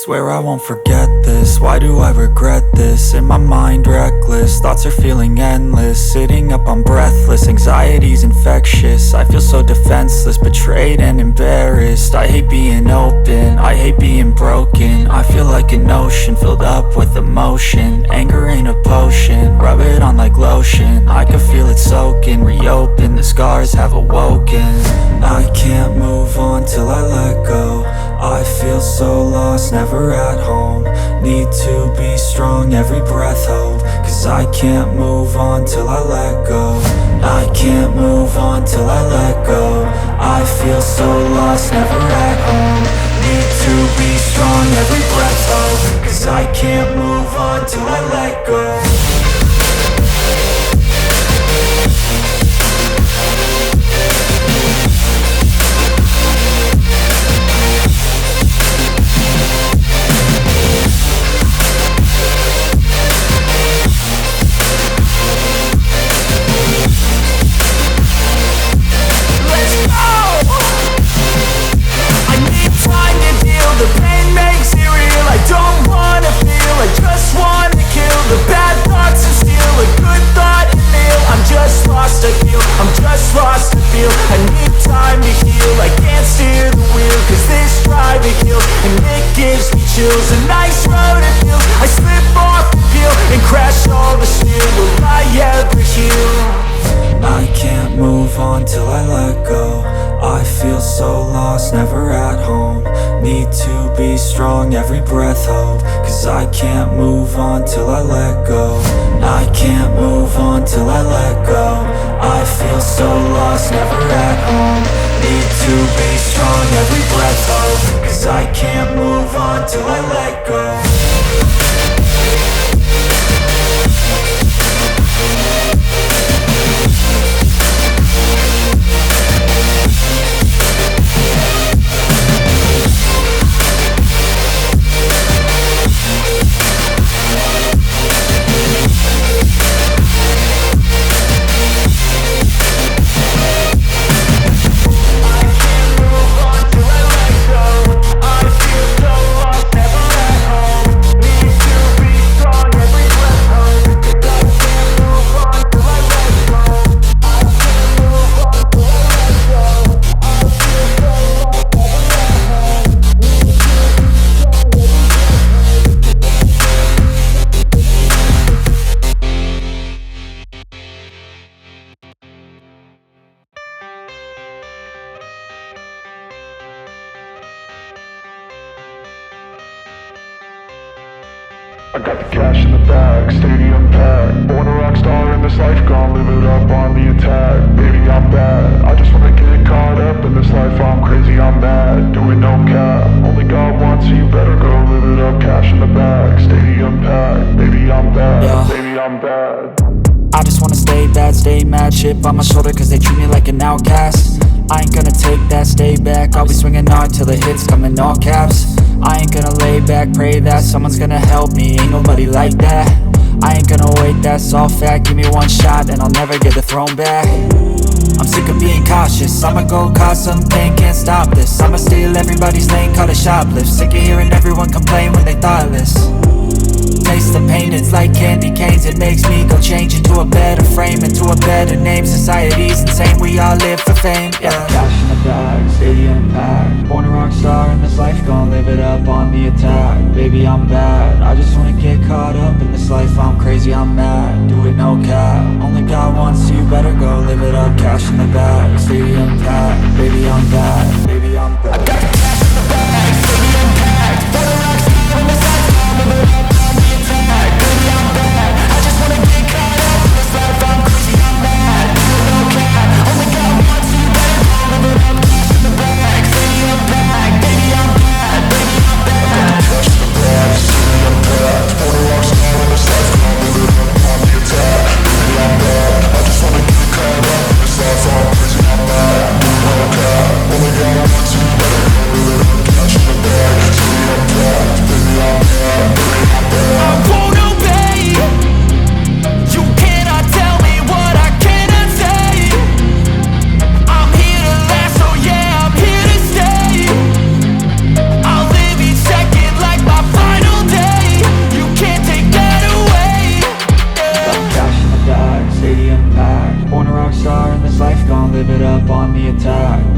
Swear I won't forget this, why do I regret this? In my mind reckless, thoughts are feeling endless. Sitting up I'm breathless, anxiety's infectious. I feel so defenseless, betrayed and embarrassed. I hate being open, I hate being broken. I feel like an ocean filled up with emotion. Anger ain't a potion, rub it on like lotion. I can feel it soaking, reopen, the scars have awoken. I can't move on till I let go. I feel so lost, never at home. Need to be strong, every breath hope. Cause I can't move on till I let go. I can't move on till I let go. I feel so lost, never at home. Need to be strong, every breath hope. Cause I can't move on till I let go. I'm just lost to feel, I need time to heal. I can't steer the wheel, cause this driving kills. And it gives me chills, a nice road it feels. I slip off the peel and crash all the steel. Will I ever heal? I can't move on till I let go. I feel so lost, never at home. Need to be strong, every breath hope. Cause I can't move on till I let go. I can't move on till I let go. I feel so lost, never at home. Need to be strong, every breath hope. Cause I can't move on till I let go. I got the cash in the bag, stadium packed. Born a rock star in this life, gon' live it up on the attack. Baby, I'm bad, I just wanna get caught up in this life. I'm crazy, I'm mad, doing no cap. Only God wants you, better go live it up. Cash in the bag, stadium packed. Baby, I'm bad, baby, I'm bad. I just wanna stay bad, stay mad. Chip on my shoulder cause they treat me like an outcast. I ain't gonna take that, stay back. I'll be swinging hard till the hits come in all caps. I ain't gonna lay back, pray that someone's gonna help me. Ain't nobody like that. I ain't gonna wait, that's all fact. Give me one shot and I'll never get the throne back. I'm sick of being cautious, I'ma go cause something, can't stop this. I'ma steal everybody's lane, call it shoplift. Sick of hearing everyone complain when they thoughtless. Taste the pain, it's like candy canes. It makes me go change into a better frame, into a better name. Society's insane, we all live for fame, yeah. Cash in the bag, stadium packed. Born a rock star in this life, gon' live it up on the attack. Baby, I'm bad, I just wanna get caught up in this life. I'm crazy, I'm mad, do it no cap. Only God wants you, better go live it up. Cash in the bag, stadium packed. Baby, I'm bad, baby, I'm bad. I got the cash in the bag, stadium packed. Born a rock star in this life, gon' live it up. Baby, I'm bad, I just wanna get caught up in this life. I'm crazy, I'm mad, do it no cap. Only God wants you, better go live it up. Cash in the bag, stadium packed. Baby, I'm bad, baby, I'm bad. Cash in the bag, stadium packed. Born a rock star in this life, gon' live it up on the attack. Baby, I'm bad, I just wanna get caught up in this life. I'm crazy, I'm mad, do it no cap. Only God wants you, better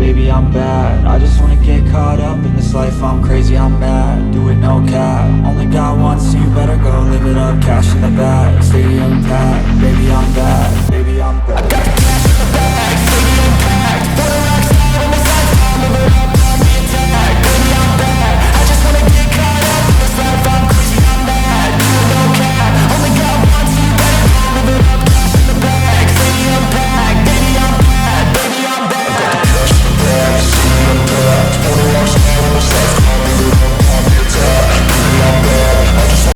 baby I'm bad. I just wanna get caught up in this life, I'm crazy, I'm mad. Do it no cap, only got one so you better go live it up. Cash in the bag, stadium packed, baby